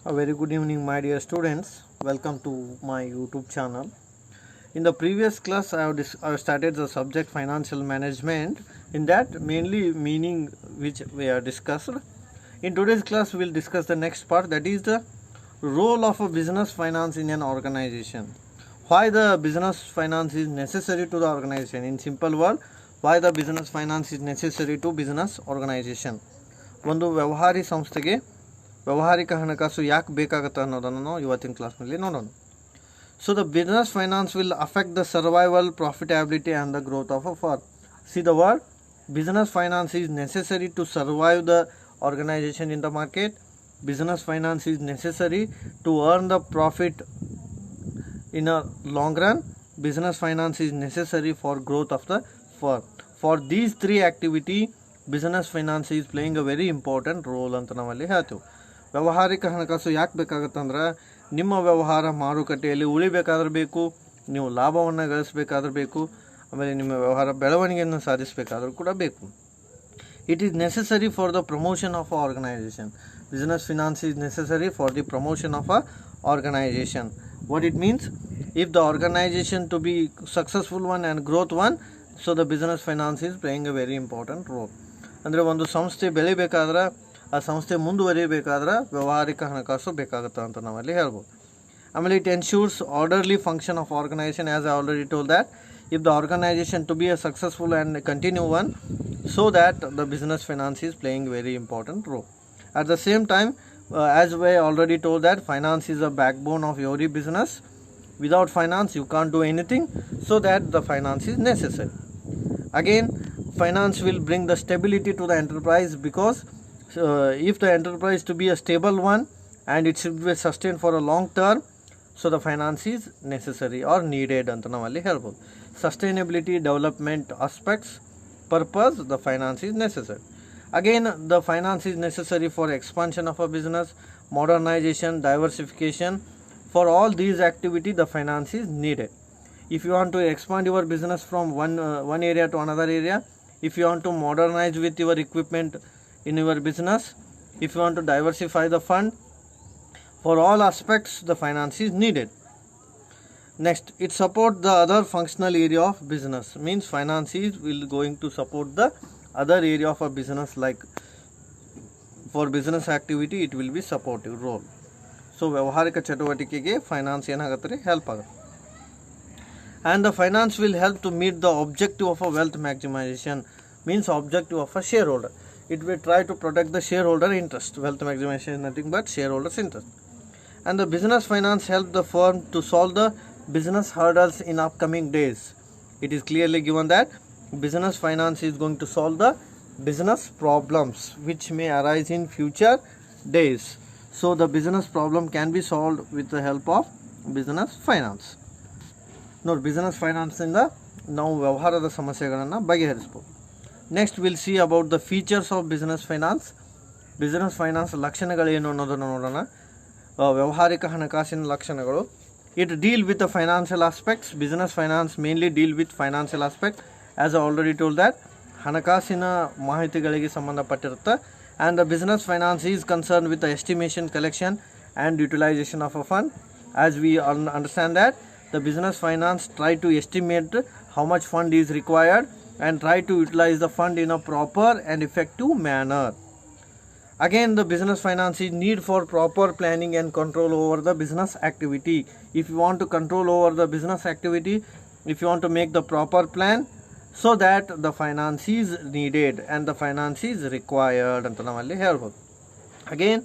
A very good evening, my dear students. Welcome to my YouTube channel. In the previous class, I have started the subject financial management. In that, mainly meaning which we have discussed. In today's class, we will discuss the next part, that is the role of a business finance in an organization. Why the business finance is necessary to the organization. In simple word, why the business finance is necessary to business organization. ಒಂದು ವ್ಯವಹಾರಿ ಸಂಸ್ಥೆಗೆ ವ್ಯಾವಹಾರಿಕ ಹಣಕಾಸು ಯಾಕೆ ಬೇಕಾಗುತ್ತೆ ಅನ್ನೋದನ್ನು ಇವತ್ತಿನ ಕ್ಲಾಸ್ನಲ್ಲಿ ನೋಡೋಣ. So the business finance will affect the survival, profitability and the growth of a firm. See the word, business finance is necessary to survive the organization in the market. Business finance is necessary to earn the profit in a long run. Business finance is necessary for growth of the firm. For these three activity, business finance is playing a very important role ಅಂತ ನಾವಲ್ಲಿ ಹೇಳ್ತೀವಿ. ವ್ಯಾವಹಾರಿಕ ಹಣಕಾಸು ಯಾಕೆ ಬೇಕಾಗುತ್ತಂದ್ರೆ ನಿಮ್ಮ ವ್ಯವಹಾರ ಮಾರುಕಟ್ಟೆಯಲ್ಲಿ ಉಳಿಬೇಕಾದ್ರೆ ಬೇಕು, ನೀವು ಲಾಭವನ್ನು ಗಳಿಸಬೇಕಾದ್ರೆ ಬೇಕು, ಆಮೇಲೆ ನಿಮ್ಮ ವ್ಯವಹಾರ ಬೆಳವಣಿಗೆಯನ್ನು ಸಾಧಿಸಬೇಕಾದ್ರೂ ಕೂಡ ಬೇಕು. It is necessary for the promotion of an organization. Business finance is necessary for the promotion of an organization. What it means? If the organization to be successful one and growth one, so the business finance is playing a very important role. ಅಂದರೆ ಒಂದು ಸಂಸ್ಥೆ ಬೆಳಿಬೇಕಾದ್ರೆ, ಆ ಸಂಸ್ಥೆ ಮುಂದುವರಿಬೇಕಾದ್ರೆ ವ್ಯಾವಹಾರಿಕ ಹಣಕಾಸು ಬೇಕಾಗುತ್ತೆ ಅಂತ ನಾವಲ್ಲಿ ಹೇಳ್ಬೋದು. ಆಮೇಲೆ it ensures orderly function of organization. As I already told that if the organization to be a successful and continue one, so that the business finance is playing very important role. At the same time, as we already told that finance is a backbone of every business. Without finance you can't do anything, so that the finance is necessary. Again, finance will bring the stability to the enterprise, because if the enterprise to be a stable one and it should be sustained for a long term, so the finance is necessary or needed ಅಂತ ನಾವಲ್ಲಿ ಹೇಳ್ಬೋದು. Sustainability, development aspects, purpose, the finance is necessary. Again, the finance is necessary for expansion of a business, modernization, diversification. For all these activity, the finance is needed. If you want to expand your business from one area to another area, if you want to modernize with your equipment in your business, if you want to diversify the fund, for all aspects the finance is needed. Next, it supports the other functional area of business. Means finance is going to support the other area of a business, like for business activity it will be supportive role. So ವ್ಯಾವಹಾರಿಕ ಚಟುವಟಿಕೆಗೆ finance ಏನಾಗುತ್ತೆ, help ಆಗುತ್ತೆ. And the finance will help to meet the objective of a wealth maximization. Means objective of a shareholder. It will try to protect the shareholder interest. Wealth maximization is nothing but shareholders interest. And the business finance help the firm to solve the business hurdles in upcoming days. It is clearly given that business finance is going to solve the business problems which may arise in future days. So the business problem can be solved with the help of business finance. No, business finance ಇಂದ ನಾವು ವ್ಯವಹಾರದ ಸಮಸ್ಯೆಗಳನ್ನು ಬಗೆಹರಿಸಬಹುದು. Next will see about the features of business finance. Business finance ಲಕ್ಷಣಗಳೇನು ಅನ್ನೋದನ್ನು ನೋಡೋಣ. ವ್ಯಾವಹಾರಿಕ ಹಣಕಾಸಿನ ಲಕ್ಷಣಗಳು. It deal with the financial aspects. Business finance mainly deal with financial aspect. As I already told that ಹಣಕಾಸಿನ ಮಾಹಿತಿಗಳಿಗೆ ಸಂಬಂಧಪಟ್ಟಿರುತ್ತೆ. And the business finance is concerned with the estimation, collection and utilization of a fund. As we understand that the business finance try to estimate how much fund is required and try to utilize the fund in a proper and effective manner. Again, the business finance is need for proper planning and control over the business activity. If you want to control over the business activity, if you want to make the proper plan, so that the finance is needed and the finance is required ಅಂತ ನಾವಲ್ಲಿ ಹೇಳ್ಬೋದು. Again,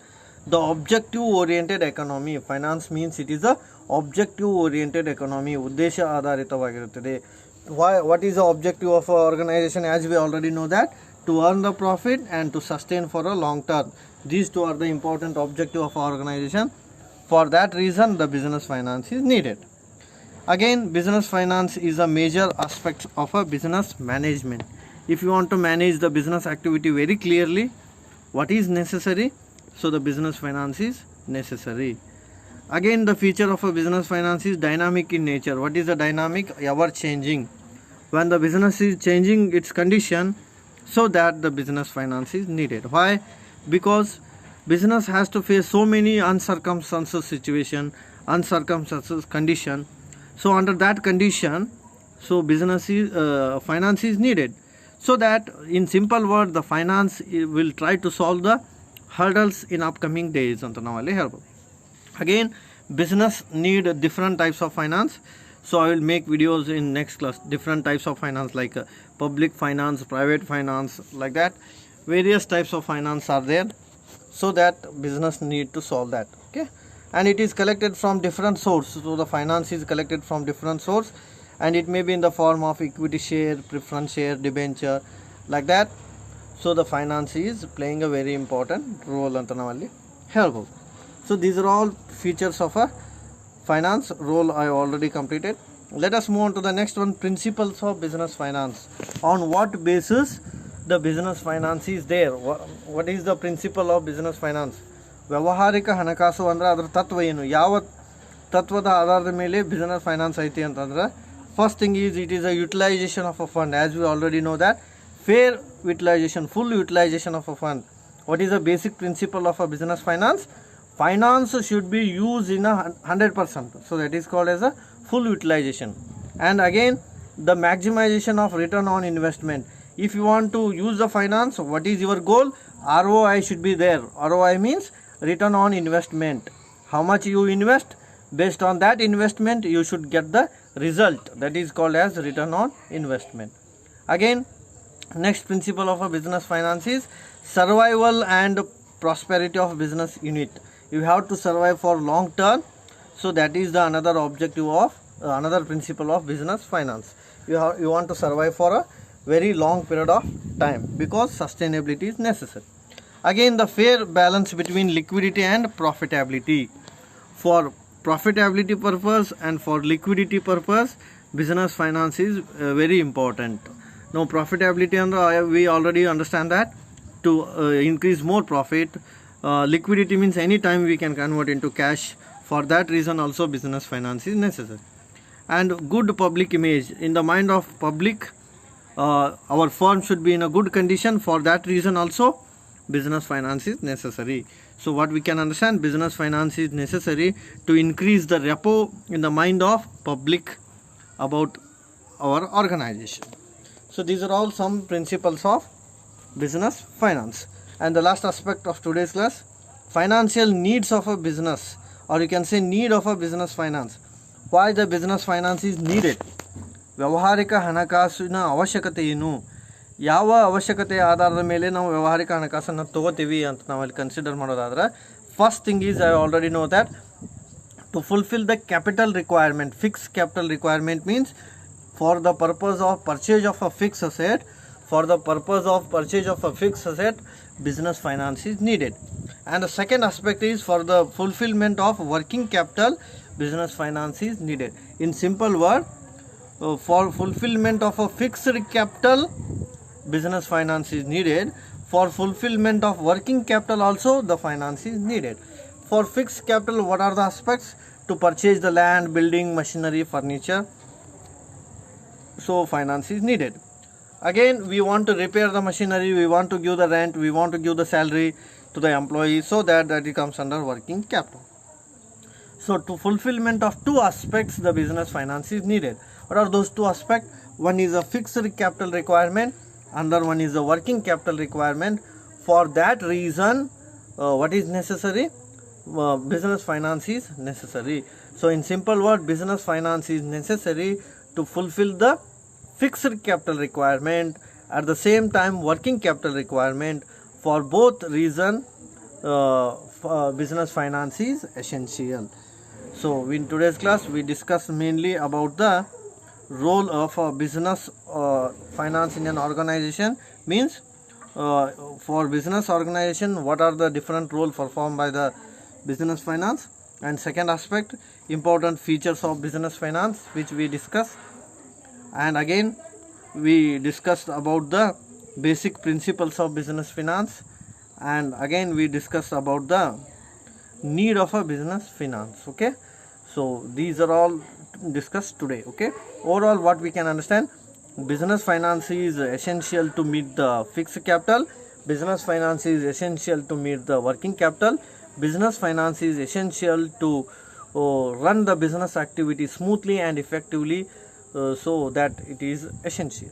the objective oriented economy. Finance means it is a objective oriented economy. ಉದ್ದೇಶ ಆಧಾರಿತವಾಗಿರುತ್ತದೆ. What is the objective of an organization? As we already know that to earn the profit and to sustain for a long term. These two are the important objective of an organization. For that reason, the business finance is needed. Again, business finance is a major aspect of a business management. If you want to manage the business activity very clearly, what is necessary? So the business finance is necessary. Again, the feature of a business finance is dynamic in nature. What is the dynamic? Ever changing. When the business is changing its condition, so that the business finance is needed. Why? Because business has to face so many uncircumstances situation, uncircumstances condition. So under that condition, so business is finance is needed. So that in simple word, the finance will try to solve the hurdles in upcoming days. Again, business need different types of finance. So I will make videos in next class, different types of finance like public finance, private finance, like that. Various types of finance are there. So that business need to solve that. Okay, and it is collected from different sources. So the finance is collected from different source, and it may be in the form of equity share, preference share, debenture, like that. So the finance is playing a very important role antanavali helpful. So these are all features of a finance role I already completed. Let us move on to the next one, principles of business finance. On what basis the business finance is there? What is the principle of business finance? ವ್ಯಾವಹಾರಿಕ ಹಣಕಾಸು ಅಂದ್ರೆ ಅದರ ತತ್ವ ಏನು, ಯಾವ ತತ್ವದ ಆಧಾರದ ಮೇಲೆ ಬಿಸಿನೆಸ್ ಫೈನಾನ್ಸ್ ಐತಿ ಅಂತಂದ್ರೆ, first thing is it is a utilization of a fund. As we already know that fair utilization, full utilization of a fund. What is the basic principle of a business finance? Finance should be used in 100%. So that is called as a full utilization. And again, the maximization of return on investment. If you want to use the finance, what is your goal? ROI should be there. ROI means return on investment. How much you invest, based on that investment you should get the result. That is called as return on investment. Again, next principle of a business finance is survival and prosperity of business unit. You have to survive for long term. So that is the another objective of another principle of business finance. You want to survive for a very long period of time because sustainability is necessary. Again, the fair balance between liquidity and profitability. For profitability purpose and for liquidity purpose, business finance is very important. Now profitability, and we already understand that to increase more profit. Liquidity means any time we can convert into cash. For that reason also business finance is necessary. And good public image. In the mind of public, our firm should be in a good condition. For that reason also business finance is necessary. So what we can understand, business finance is necessary to increase the repo in the mind of public about our organization. So these are all some principles of business finance. And the last aspect of today's class, financial needs of a business, or you can say need of a business finance. Why the business finance is needed? ವ್ಯಾವಹಾರಿಕ ಹಣಕಾಸಿನ ಅವಶ್ಯಕತೆ ಏನು, ಯಾವ ಅವಶ್ಯಕತೆಯ ಆಧಾರದ ಮೇಲೆ ನಾವು ವ್ಯಾವಹಾರಿಕ ಹಣಕಾಸನ್ನು ತಗೋತೀವಿ ಅಂತ ನಾವಲ್ಲಿ ಕನ್ಸಿಡರ್ ಮಾಡೋದಾದ್ರೆ, first thing is I already know that to fulfil the capital requirement. Fix capital requirement means for the purpose of purchase of a fixed asset, business finance is needed. And the second aspect is for the fulfillment of working capital, business finance is needed. In simple word, for fulfillment of a fixed capital, business finance is needed. For fulfillment of working capital also the finance is needed. For fixed capital, what are the aspects? To purchase the land, building, machinery, furniture. So finance is needed. Again, we want to repair the machinery, we want to give the rent, we want to give the salary to the employees, so that it comes under working capital. So to fulfillment of two aspects, the business finance is needed. What are those two aspects? One is a fixed capital requirement, another one is a working capital requirement. For that reason, what is necessary? Business finance is necessary. So in simple word, business finance is necessary to fulfill the fixed capital requirement, at the same time working capital requirement. For both reason, business finance is essential. So in today's class we discussed mainly about the role of a business finance in an organization. Means for business organization, what are the different roles performed by the business finance, and second aspect, important features of business finance, which we discussed. And again, we discussed about the basic principles of business finance, and again we discussed about the need of a business finance. Okay, so these are all discussed today. Okay, overall what we can understand, business finance is essential to meet the fixed capital, Business finance is essential to meet the working capital. Business finance is essential to run the business activity smoothly and effectively, so that it is essential.